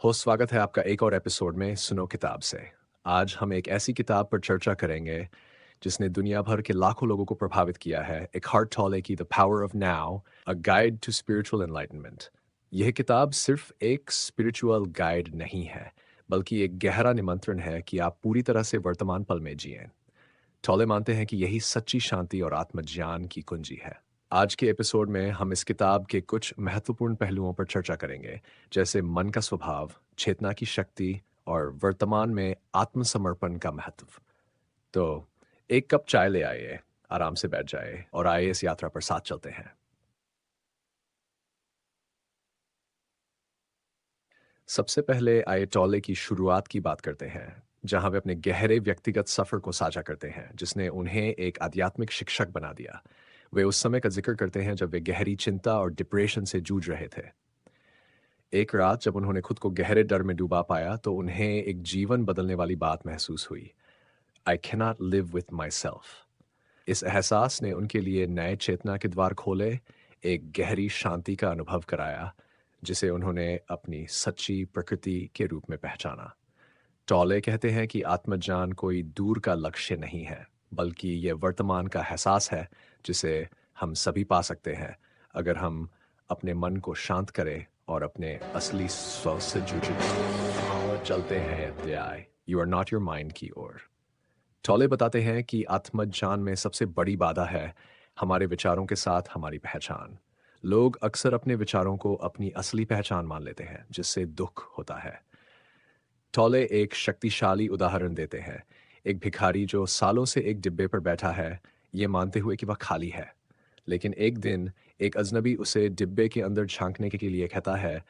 हो स्वागत है आपका एक और एपिसोड में सुनो किताब से। आज हम एक ऐसी किताब पर चर्चा करेंगे जिसने दुनिया भर के लाखों लोगों को प्रभावित किया है। एक हार्ट टॉले की the power of now, a guide to spiritual enlightenment. यह किताब सिर्फ एक स्पिरिचुअल गाइड नहीं है, बल्कि एक गहरा निमंत्रण है कि आप पूरी तरह से वर्तमान पल में जिएं। टॉले मानते हैं कि यही सच्ची शांति और आत्मज्ञान की कुंजी है। आज के एपिसोड में हम इस किताब के कुछ महत्वपूर्ण पहलुओं पर चर्चा करेंगे, जैसे मन का स्वभाव, चेतना की शक्ति और वर्तमान में आत्मसमर्पण का महत्व। तो एक कप चाय ले आइए, आराम से बैठ जाइए और आइए इस यात्रा पर साथ चलते हैं। सबसे पहले आइए टॉले की शुरुआत की बात करते हैं, जहां वे अपने गहरे व्यक्तिगत सफर को साझा करते हैं जिसने उन्हें एक आध्यात्मिक शिक्षक बना दिया। वे उस समय का जिक्र करते हैं जब वे गहरी चिंता और डिप्रेशन से जूझ रहे थे। एक रात जब उन्होंने खुद को गहरे डर में डूबा पाया तो उन्हें एक जीवन बदलने वाली बात महसूस हुई। I cannot live with my self. इस एहसास ने उनके लिए नए चेतना के द्वार खोले, एक गहरी शांति का अनुभव कराया, जिसे उन्होंने अपनी सच्ची प्रकृति के रूप में पहचाना। टॉले कहते हैं कि आत्मज्ञान कोई दूर का लक्ष्य नहीं है, बल्कि ये वर्तमान का एहसास है जिसे हम सभी पा सकते हैं अगर हम अपने मन को शांत करें और अपने असली स्व से जुड़े। और चलते हैं अध्याय you are not your mind की ओर। टॉले बताते हैं कि आत्मज्ञान में सबसे बड़ी बाधा है हमारे विचारों के साथ हमारी पहचान। लोग अक्सर अपने विचारों को अपनी असली पहचान मान लेते हैं, जिससे दुख होता है। टॉले एक शक्तिशाली उदाहरण देते हैं। एक भिखारी जो सालों से एक डिब्बे पर बैठा है, ये मानते हुए कि वह खाली है। लेकिन एक दिन एक अजनबी उसे डिब्बे के अंदर झांकने के लिए कहता है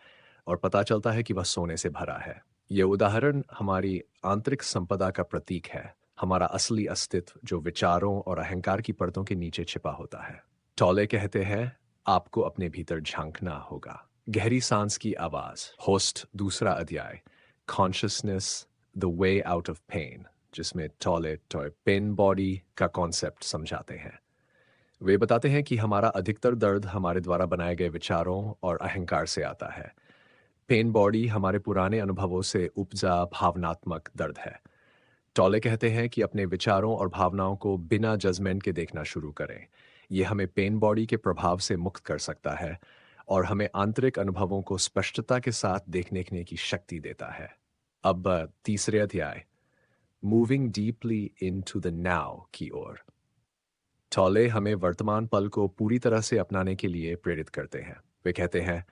और पता चलता है कि वह सोने से भरा है। ये उदाहरण हमारी आंतरिक संपदा का प्रतीक है, हमारा असली अस्तित्व जो विचारों और अहंकार की परतों के नीचे छिपा होता है। टॉले कहते हैं, आपको अपने भीतर झांकना होगा। गहरी सांस की आवाज, होस्ट दूसरा अध्याय, consciousness the way out of pain, जिसमें टॉले टॉय पेन बॉडी का कॉन्सेप्ट समझाते हैं। वे बताते हैं कि हमारा अधिकतर दर्द हमारे द्वारा बनाए गए विचारों और अहंकार से आता है। पेन बॉडी हमारे पुराने अनुभवों से उपजा भावनात्मक दर्द है। टॉले कहते हैं कि अपने विचारों और भावनाओं को बिना जजमेंट के देखना शुरू करें। यह हमें पेन बॉडी के प्रभाव से मुक्त कर सकता है और हमें आंतरिक अनुभवों को स्पष्टता के साथ देखने की शक्ति देता है। अब तीसरे अध्याय, moving deeply into the now की ओर। टॉले हमें वर्तमान पल को पूरी तरह से अपनाने के लिए प्रेरित करते हैं। वे कहते हैं,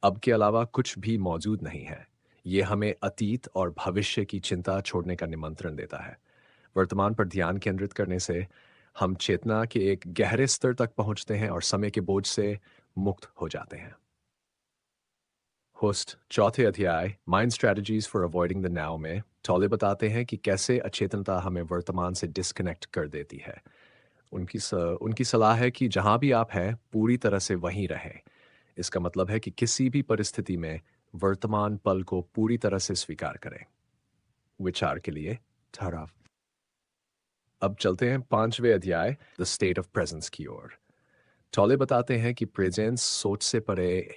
अब के अलावा कुछ भी मौजूद नहीं है। ये हमें अतीत और भविष्य की चिंता छोड़ने का निमंत्रण देता है। वर्तमान पर ध्यान केंद्रित करने से हम चेतना के एक गहरे स्तर तक पहुंचते हैं और समय के बोझ से मुक्त हो जाते हैं। होस्ट चौथे अध्याय, mind strategies for avoiding the now में टॉले बताते हैं कि कैसे अचेतनता हमें वर्तमान से डिस्कनेक्ट कर देती है। उनकी सलाह है कि जहां भी आप हैं पूरी तरह से वहीं रहें। इसका मतलब है कि किसी भी परिस्थिति में वर्तमान पल को पूरी तरह से स्वीकार करें। विचार के लिए ठहराव। अब चलते हैं पांचवें अध्याय, द स्टेट ऑफ प्रेजेंस की ओर। टॉले बताते हैं कि प्रेजेंस सोच से परे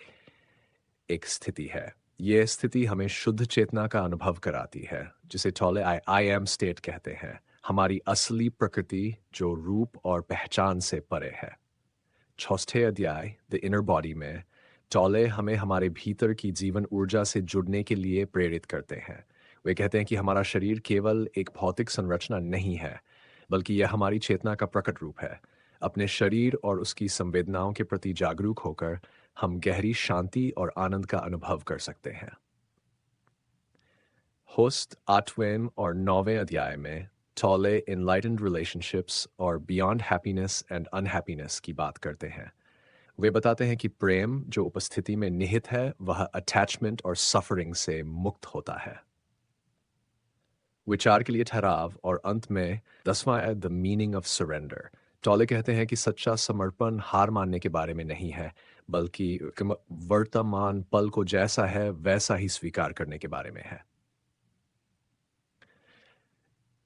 एक स्थिति है। यह स्थिति हमें शुद्ध चेतना का अनुभव कराती है, जिसे टॉले आई एम स्टेट कहते हैं, हमारी असली प्रकृति जो रूप और पहचान से परे है। चौथे अध्याय, द इनर बॉडी में टॉले हमें हमारे भीतर की जीवन ऊर्जा से जुड़ने के लिए प्रेरित करते हैं। वे कहते हैं कि हमारा शरीर केवल एक भौतिक संरचना नहीं है, बल्कि यह हमारी चेतना का प्रकट रूप है। अपने शरीर और उसकी संवेदनाओं के प्रति जागरूक होकर हम गहरी शांति और आनंद का अनुभव कर सकते हैं। होस्ट आठवें और नौवें अध्याय में टॉले इनलाइटेंड रिलेशनशिप्स और बियॉन्ड हैप्पीनेस एंड अनहैप्पीनेस की बात करते हैं। वे बताते हैं कि प्रेम जो उपस्थिति में निहित है वह अटैचमेंट और सफरिंग से मुक्त होता है। विचार के लिए ठहराव और अंत में दसवां है, द मीनिंग ऑफ सरेंडर। टॉले कहते हैं कि सच्चा समर्पण हार मानने के बारे में नहीं है, बल्कि वर्तमान पल को जैसा है वैसा ही स्वीकार करने के बारे में है।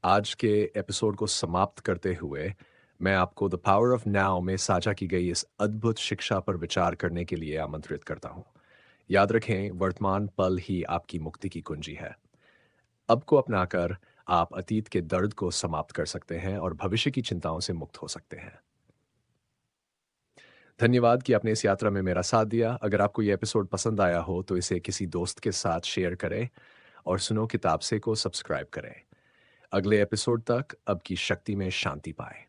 आज के एपिसोड को समाप्त करते हुए मैं आपको द पावर ऑफ नाउ में साझा की गई इस अद्भुत शिक्षा पर विचार करने के लिए आमंत्रित करता हूं। याद रखें, वर्तमान पल ही आपकी मुक्ति की कुंजी है। अब को अपनाकर आप अतीत के दर्द को समाप्त कर सकते हैं और भविष्य की चिंताओं से मुक्त हो सकते हैं। धन्यवाद कि आपने इस यात्रा में मेरा साथ दिया। अगर आपको ये एपिसोड पसंद आया हो तो इसे किसी दोस्त के साथ शेयर करें और सुनो किताब से को सब्सक्राइब करें। अगले एपिसोड तक अब की शक्ति में शांति पाएं।